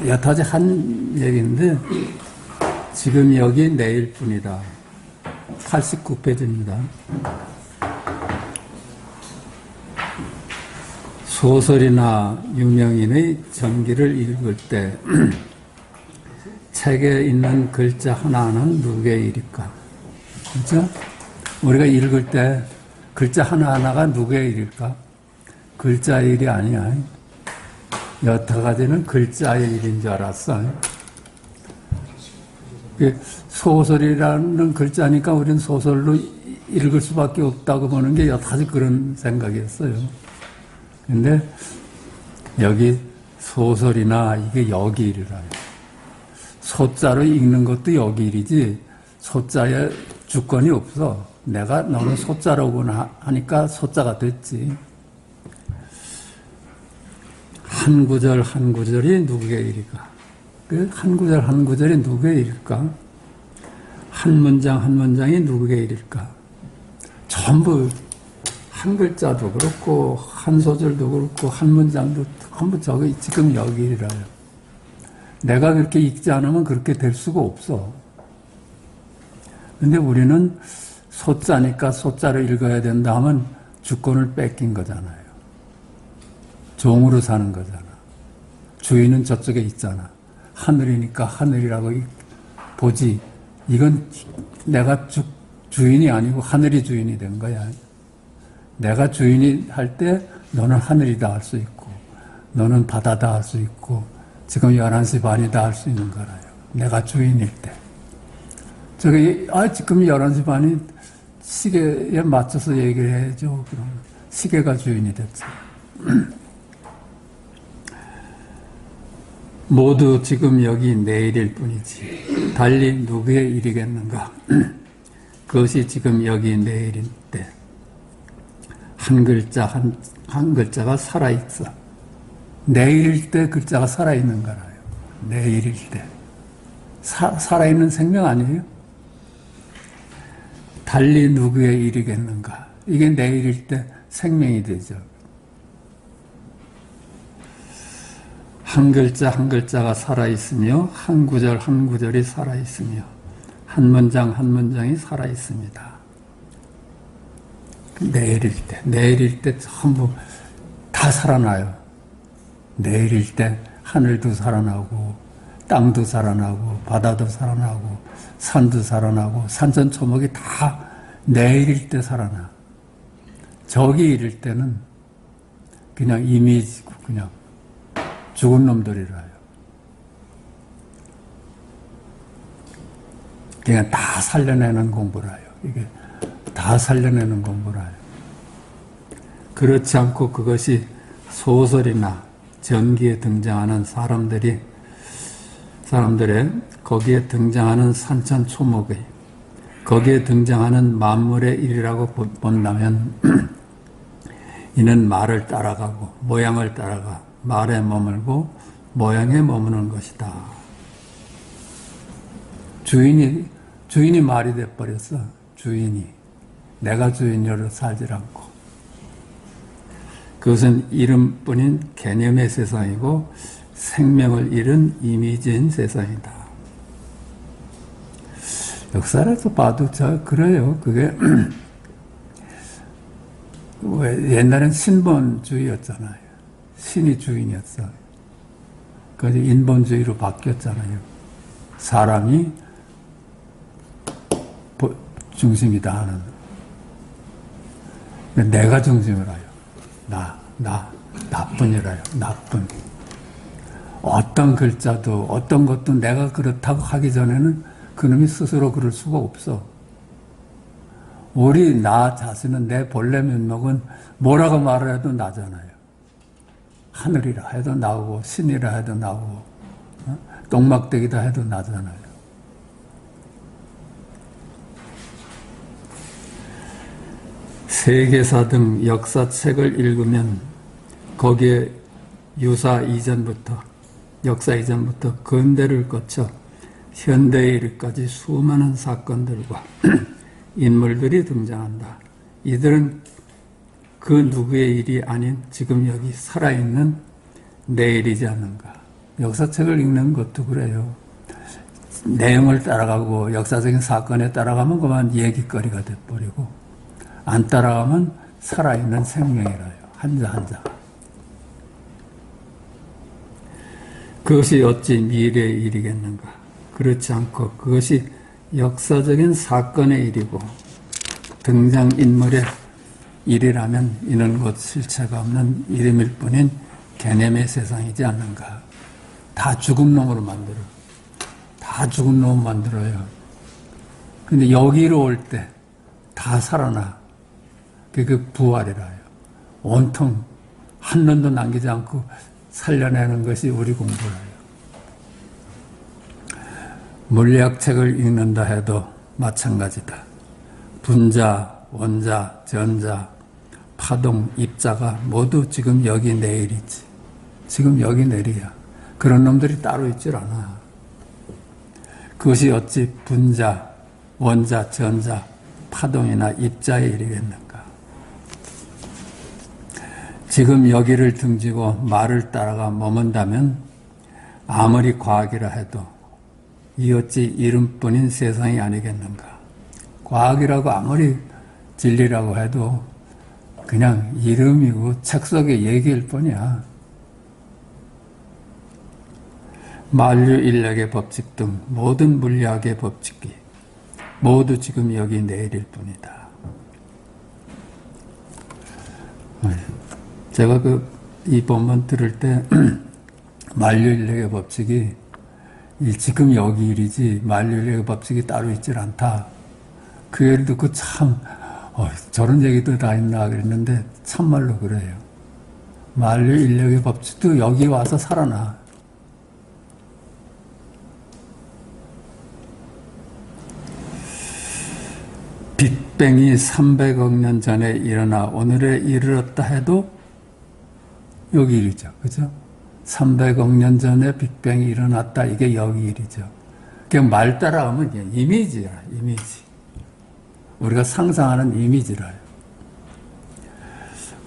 여타지 한 얘기인데, 지금 여기 내일뿐이다. 89페이지입니다. 소설이나 유명인의 전기를 읽을 때 책에 있는 글자 하나하나는 누구의 일일까? 그렇죠? 우리가 읽을 때 글자 하나하나가 누구의 일일까? 글자의 일이 아니야. 여태까지는 글자의 일인 줄 알았어. 소설이라는 글자니까 우리는 소설로 읽을 수밖에 없다고 보는 게 여태까지 그런 생각이었어요. 근데 여기 소설이나 이게 여기일이라요. 소자로 읽는 것도 여기일이지 소자에 주권이 없어. 내가 너는 소자라고 하니까 소자가 됐지. 한 구절 한 구절이 누구의 일일까? 한 구절 한 구절이 누구의 일일까? 한 문장 한 문장이 누구의 일일까? 전부 한 글자도 그렇고 한 소절도 그렇고 한 문장도 전부 저기 지금 여기 일이라요. 내가 그렇게 읽지 않으면 그렇게 될 수가 없어. 근데 우리는 소자니까 소자를 읽어야 된다 하면 주권을 뺏긴 거잖아요. 종으로 사는 거잖아. 주인은 저쪽에 있잖아. 하늘이니까 하늘이라고 보지. 이건 내가 주인이 아니고 하늘이 주인이 된 거야. 내가 주인이 할 때 너는 하늘이다 할 수 있고 너는 바다다 할 수 있고 지금 11시 반이다 할 수 있는 거라요. 내가 주인일 때. 지금 11시 반이 시계에 맞춰서 얘기를 해야죠. 그럼 시계가 주인이 됐지. 모두 지금 여기 내일일 뿐이지. 달리 누구의 일이겠는가? 그것이 지금 여기 내일일 때. 한 글자, 한 글자가 살아있어. 내일일 때 글자가 살아있는 거라요. 내일일 때. 살아있는 생명 아니에요? 달리 누구의 일이겠는가? 이게 내일일 때 생명이 되죠. 한 글자 한 글자가 살아있으며 한 구절 한 구절이 살아있으며 한 문장 한 문장이 살아있습니다. 내일일 때 전부 다 살아나요. 내일일 때 하늘도 살아나고 땅도 살아나고 바다도 살아나고 산도 살아나고 산천초목이 다 내일일 때 살아나. 저기 일일 때는 그냥 이미지고 그냥 죽은 놈들이라요. 그냥 다 살려내는 공부라요. 이게 다 살려내는 공부라요. 그렇지 않고 그것이 소설이나 전기에 등장하는 사람들의 거기에 등장하는 산천초목의 거기에 등장하는 만물의 일이라고 본다면 이는 말을 따라가고 모양을 따라가 말에 머물고 모양에 머무는 것이다. 주인이 말이 돼버렸어. 주인이. 내가 주인으로 살지 않고. 그것은 이름뿐인 개념의 세상이고 생명을 잃은 이미지인 세상이다. 역사에서 봐도 그래요. 그게 옛날엔 신본주의였잖아요. 신이 주인이었어. 그래서 인본주의로 바뀌었잖아요. 사람이 중심이다 하는. 내가 중심이라요. 나뿐이라요. 나뿐. 어떤 글자도 어떤 것도 내가 그렇다고 하기 전에는 그놈이 스스로 그럴 수가 없어. 우리 나 자신은 내 본래 면목은 뭐라고 말을 해도 나잖아요. 하늘이라 해도 나오고 신이라 해도 나오고 똥막대기다 해도 나잖아요. 세계사 등 역사책을 읽으면 거기에 역사 이전부터 근대를 거쳐 현대에 이르기까지 수많은 사건들과 인물들이 등장한다. 이들은 그 누구의 일이 아닌 지금 여기 살아있는 내일이지 않는가. 역사책을 읽는 것도 그래요. 내용을 따라가고 역사적인 사건에 따라가면 그만 얘기거리가 돼버리고 안 따라가면 살아있는 생명이라요. 한자 한자. 그것이 어찌 미래의 일이겠는가. 그렇지 않고 그것이 역사적인 사건의 일이고 등장인물의 일이라면 이는 곧 실체가 없는 이름일 뿐인 개념의 세상이지 않는가. 다 죽은 놈으로 만들어. 다 죽은 놈 만들어요. 근데 여기로 올 때 다 살아나. 그게 부활이라요. 온통 한 놈도 남기지 않고 살려내는 것이 우리 공부라요. 물리학책을 읽는다 해도 마찬가지다. 분자, 원자, 전자, 파동, 입자가 모두 지금 여기 내일이지. 지금 여기 내일이야. 그런 놈들이 따로 있질 않아. 그것이 어찌 분자, 원자, 전자, 파동이나 입자의 일이겠는가. 지금 여기를 등지고 말을 따라가 머문다면 아무리 과학이라 해도 이 어찌 이름뿐인 세상이 아니겠는가. 과학이라고 아무리 진리라고 해도 그냥 이름이고 책 속의 얘기일 뿐이야. 만유인력의 법칙 등 모든 물리학의 법칙이 모두 지금 여기 내일일 뿐이다. 제가 이 본문 들을 때 만유인력의 법칙이 지금 여기 일이지 만유인력의 법칙이 따로 있질 않다. 그 얘기를 듣고 참 저런 얘기도 다 있나 그랬는데 참말로 그래요. 만유인력의 법칙도 여기 와서 살아나. 빅뱅이 300억 년 전에 일어나 오늘에 이르렀다 해도 여기 일이죠. 그죠? 300억 년 전에 빅뱅이 일어났다. 이게 여기 일이죠. 그냥 말 따라가면 그냥 이미지야. 이미지. 우리가 상상하는 이미지라요.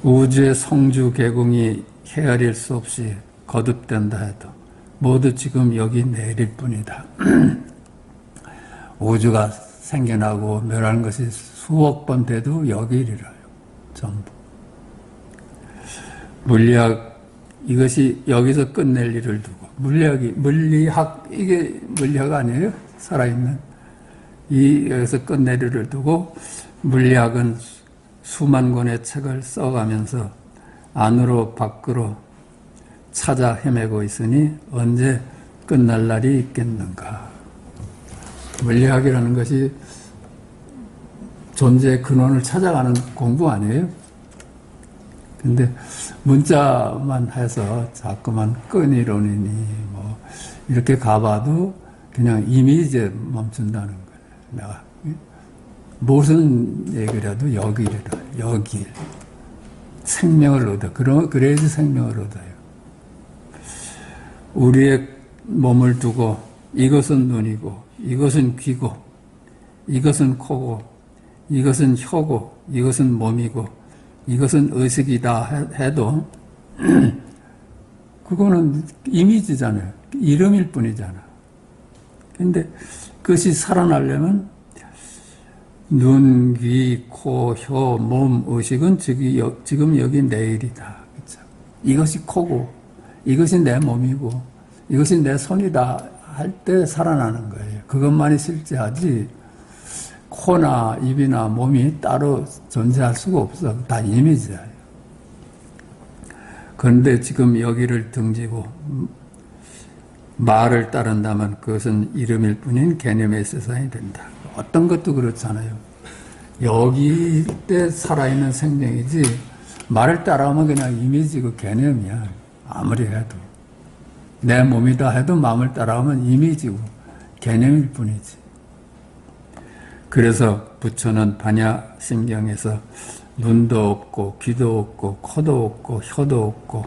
우주의 성주 개공이 헤아릴 수 없이 거듭된다 해도 모두 지금 여기 내릴 뿐이다. 우주가 생겨나고 멸하는 것이 수억 번 돼도 여기 일이라요. 전부. 물리학, 이것이 여기서 끝낼 일을 두고, 물리학, 이게 물리학 아니에요? 살아있는. 여기서 끝낼 일을 두고, 물리학은 수만 권의 책을 써가면서 안으로 밖으로 찾아 헤매고 있으니 언제 끝날 날이 있겠는가. 물리학이라는 것이 존재의 근원을 찾아가는 공부 아니에요? 근데 문자만 해서 자꾸만 끈이론이니 뭐 이렇게 가봐도 그냥 이미지에 멈춘다는 거예요. 내가 무슨 얘기를 해도 여기라, 여기 생명을 얻어. 그래야지 생명을 얻어요. 우리의 몸을 두고 이것은 눈이고 이것은 귀고 이것은 코고 이것은 혀고 이것은 몸이고 이것은 의식이다 해도 그거는 이미지잖아요. 이름일 뿐이잖아. 근데 그것이 살아나려면 눈, 귀, 코, 혀, 몸, 의식은 지금 여기 내일이다. 그렇죠? 이것이 코고 이것이 내 몸이고 이것이 내 손이다 할 때 살아나는 거예요. 그것만이 실제하지 코나 입이나 몸이 따로 존재할 수가 없어. 다 이미지야. 그런데 지금 여기를 등지고 말을 따른다면 그것은 이름일 뿐인 개념의 세상이 된다. 어떤 것도 그렇잖아요. 여기 때 살아있는 생명이지 말을 따라하면 그냥 이미지고 개념이야. 아무리 해도. 내 몸이다 해도 마음을 따라하면 이미지고 개념일 뿐이지. 그래서 부처는 반야심경에서 눈도 없고 귀도 없고 코도 없고 혀도 없고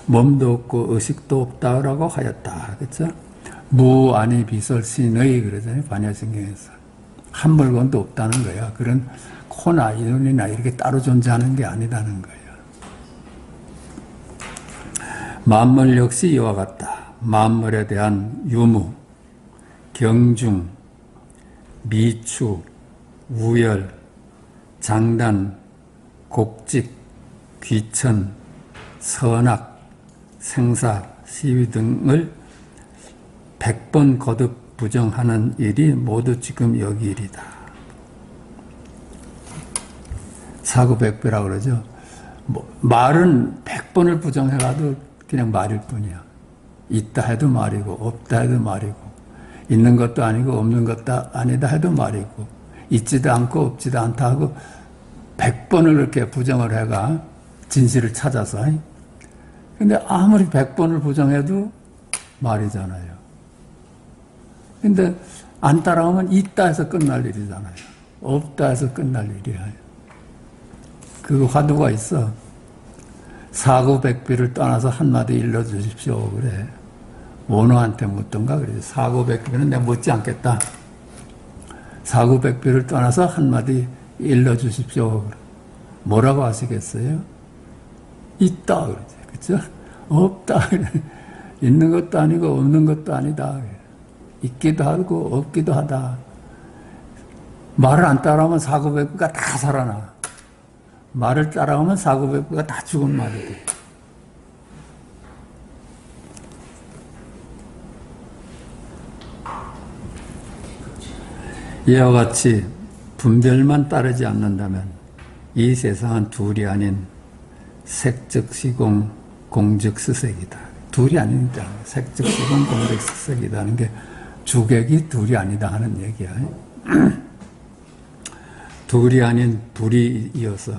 몸도 없고 의식도 없다라고 하였다. 그렇죠? 무아니 비설신의 그러잖아요. 반야심경에서. 한 물건도 없다는 거야. 그런 코나 눈이나 이렇게 따로 존재하는 게 아니다는 거야. 만물 역시 이와 같다. 만물에 대한 유무, 경중, 미추, 우열, 장단, 곡직, 귀천, 선악, 생사, 시위 등을 100번 거듭 부정하는 일이 모두 지금 여기 일이다. 사구백배라고 그러죠. 말은 100번을 부정해가도 그냥 말일 뿐이야. 있다 해도 말이고 없다 해도 말이고 있는 것도 아니고 없는 것도 아니다 해도 말이고 있지도 않고 없지도 않다 하고 100번을 이렇게 부정을 해가 진실을 찾아서. 근데 아무리 100번을 부정해도 말이잖아요. 근데 안 따라오면 있다 해서 끝날 일이잖아요. 없다 해서 끝날 일이야. 그 화두가 있어. 사구백비를 떠나서 한마디 일러주십시오. 그래. 원호한테 묻던가 그래. 사구백비는 내가 묻지 않겠다. 사구백비를 떠나서 한마디 일러주십시오. 뭐라고 하시겠어요? 있다. 그러지. 그쵸? 없다. 있는 것도 아니고 없는 것도 아니다. 있기도 하고 없기도 하다. 말을 안 따라하면 사구백비가 다 살아나. 말을 따라하면 사구백비가 다 죽은 말이 돼. 이와 같이 분별만 따르지 않는다면 이 세상은 둘이 아닌 색즉 시공 공즉 스색이다. 둘이 아니다. 색즉 시공 공즉 스색이다는 게 주객이 둘이 아니다 하는 얘기야. 둘이 아닌 둘이 이어서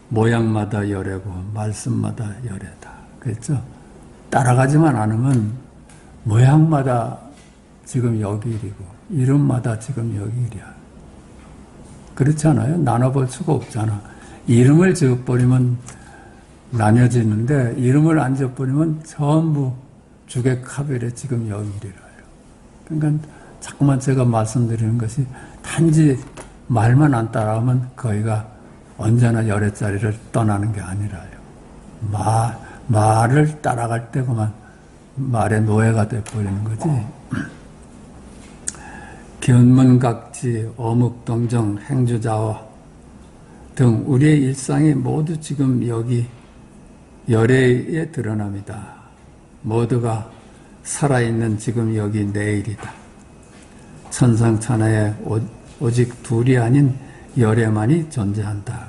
모양마다 열애고 말씀마다 열애다. 그랬죠? 따라가지만 않으면 모양마다 지금 여기 일이고 이름마다 지금 여기 일이야. 그렇지 않아요? 나눠볼 수가 없잖아. 이름을 지어버리면 나뉘어지는데 이름을 안 지어버리면 전부 주객합일에 지금 여기 일이라요. 그러니까 자꾸만 제가 말씀드리는 것이 단지 말만 안 따라하면 거기가 언제나 열애자리를 떠나는 게 아니라요. 말을 따라갈 때 그만 말의 노예가 돼버리는 거지. 견문각지, 어묵동정, 행주자화 등 우리의 일상이 모두 지금 여기 열애에 드러납니다. 모두가 살아있는 지금 여기 내일이다. 천상천하에 오직 둘이 아닌 열애만이 존재한다.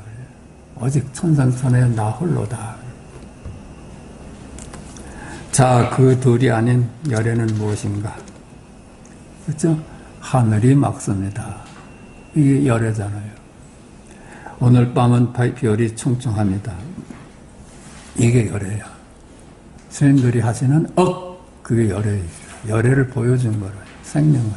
오직 천상천하에 나 홀로다. 자, 그 둘이 아닌 열애는 무엇인가? 그렇죠? 하늘이 막습니다. 이게 열애잖아요. 오늘 밤은 별이 충충합니다. 이게 열애야. 스님들이 하시는 그게 열애예요. 열애를 보여준 거라요. 생명을.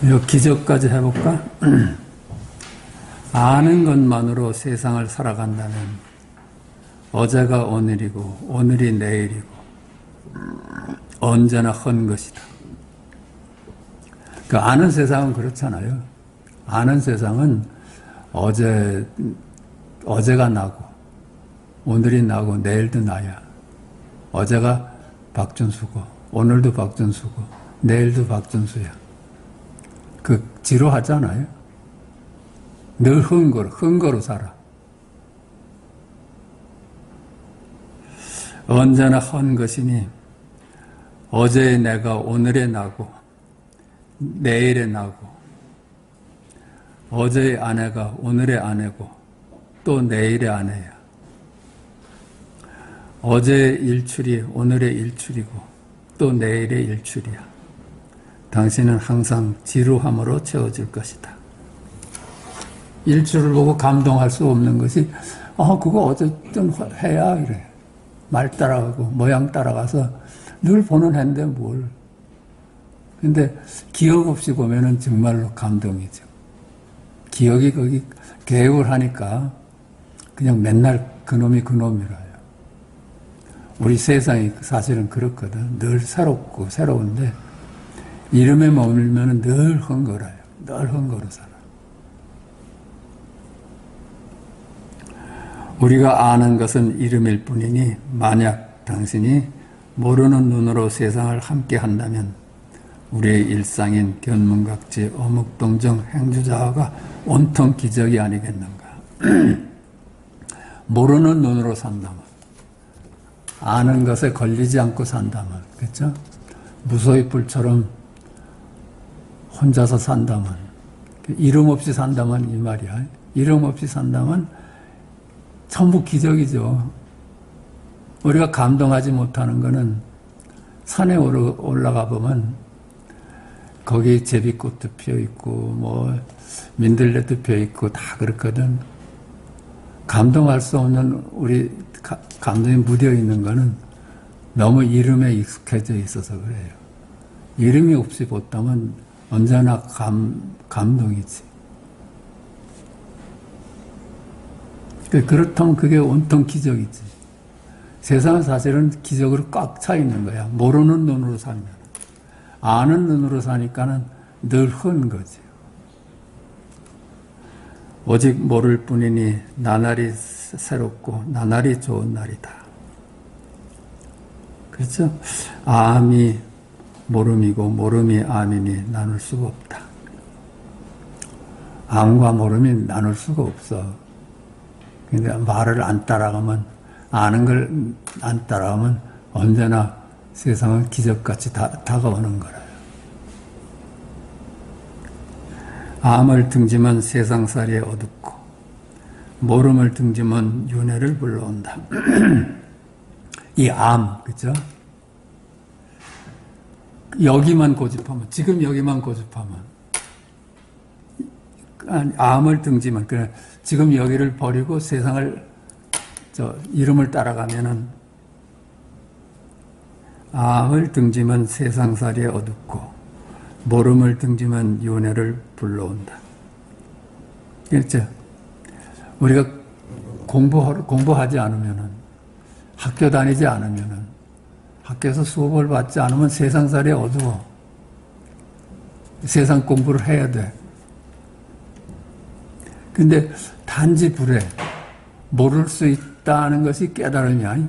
이 기적까지 해볼까? 아는 것만으로 세상을 살아간다면 어제가 오늘이고 오늘이 내일이고 언제나 헌 것이다. 그 아는 세상은 그렇잖아요. 아는 세상은 어제가 나고 오늘이 나고 내일도 나야. 어제가 박준수고 오늘도 박준수고 내일도 박준수야. 그 지루하잖아요. 늘 흥거로 살아. 언제나 헌 것이니 어제의 내가 오늘의 나고 내일의 나고, 어제의 아내가 오늘의 아내고 또 내일의 아내야. 어제의 일출이 오늘의 일출이고 또 내일의 일출이야. 당신은 항상 지루함으로 채워질 것이다. 일출을 보고 감동할 수 없는 것이 그거 어쨌든 해야 이래. 말 따라가고 모양 따라가서 늘 보는 해인데 뭘. 근데 기억 없이 보면은 정말로 감동이죠. 기억이 거기 계획을 하니까 그냥 맨날 그놈이 그놈이라요. 우리 세상이 사실은 그렇거든. 늘 새롭고 새로운데 이름에 머물면 늘 헝거려요. 늘 헝거려 살아. 우리가 아는 것은 이름일 뿐이니 만약 당신이 모르는 눈으로 세상을 함께 한다면 우리의 일상인 견문각지 어묵동정 행주자화가 온통 기적이 아니겠는가. 모르는 눈으로 산다면, 아는 것에 걸리지 않고 산다면, 그렇죠? 무소의 불처럼 혼자서 산다면, 이름 없이 산다면 이 말이야. 이름 없이 산다면 전부 기적이죠. 우리가 감동하지 못하는 거는 산에 올라가 보면 거기 제비꽃도 피어있고 뭐 민들레도 피어있고 다 그렇거든. 감동할 수 없는 우리 감동이 묻어있는 거는 너무 이름에 익숙해져 있어서 그래요. 이름이 없이 보다면 언제나 감동이지. 그렇다면 그게 온통 기적이지. 세상은 사실은 기적으로 꽉 차 있는 거야. 모르는 눈으로 살면. 아는 눈으로 사니까는 늘 흔 거지. 오직 모를 뿐이니 나날이 새롭고 나날이 좋은 날이다. 그렇죠? 암이 모름이고 모름이 암이니 나눌 수가 없다. 암과 모름이 나눌 수가 없어. 근데 말을 안 따라가면, 아는 걸 안 따라가면 언제나 세상은 기적같이 다가오는 거라요. 암을 등지면 세상살이에 어둡고 모름을 등지면 윤회를 불러온다. 이 암, 그죠? 여기만 고집하면, 지금 여기만 고집하면, 암을 등지면, 그래, 지금 여기를 버리고 세상을, 이름을 따라가면은, 암을 등지면 세상살이에 어둡고, 모름을 등지면 윤회를 불러온다. 그렇죠? 우리가 공부하지 않으면은, 학교 다니지 않으면은, 학교에서 수업을 받지 않으면 세상살이 어두워. 세상 공부를 해야 돼. 근데 단지 불에 모를 수 있다는 것이 깨달음이 아니,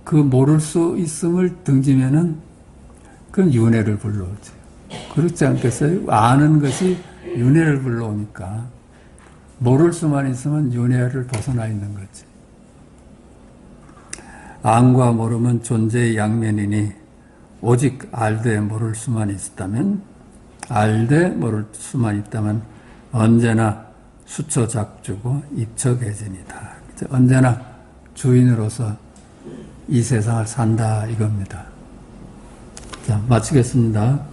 그 모를 수 있음을 등지면은 그건 윤회를 불러오지. 그렇지 않겠어요? 아는 것이 윤회를 불러오니까 모를 수만 있으면 윤회를 벗어나 있는 거지. 암과 모름은 존재의 양면이니 오직 알되 모를 수만 있다면, 알되 모를 수만 있다면 언제나 수처작주고 입처개진이다. 언제나 주인으로서 이 세상을 산다 이겁니다. 자, 마치겠습니다.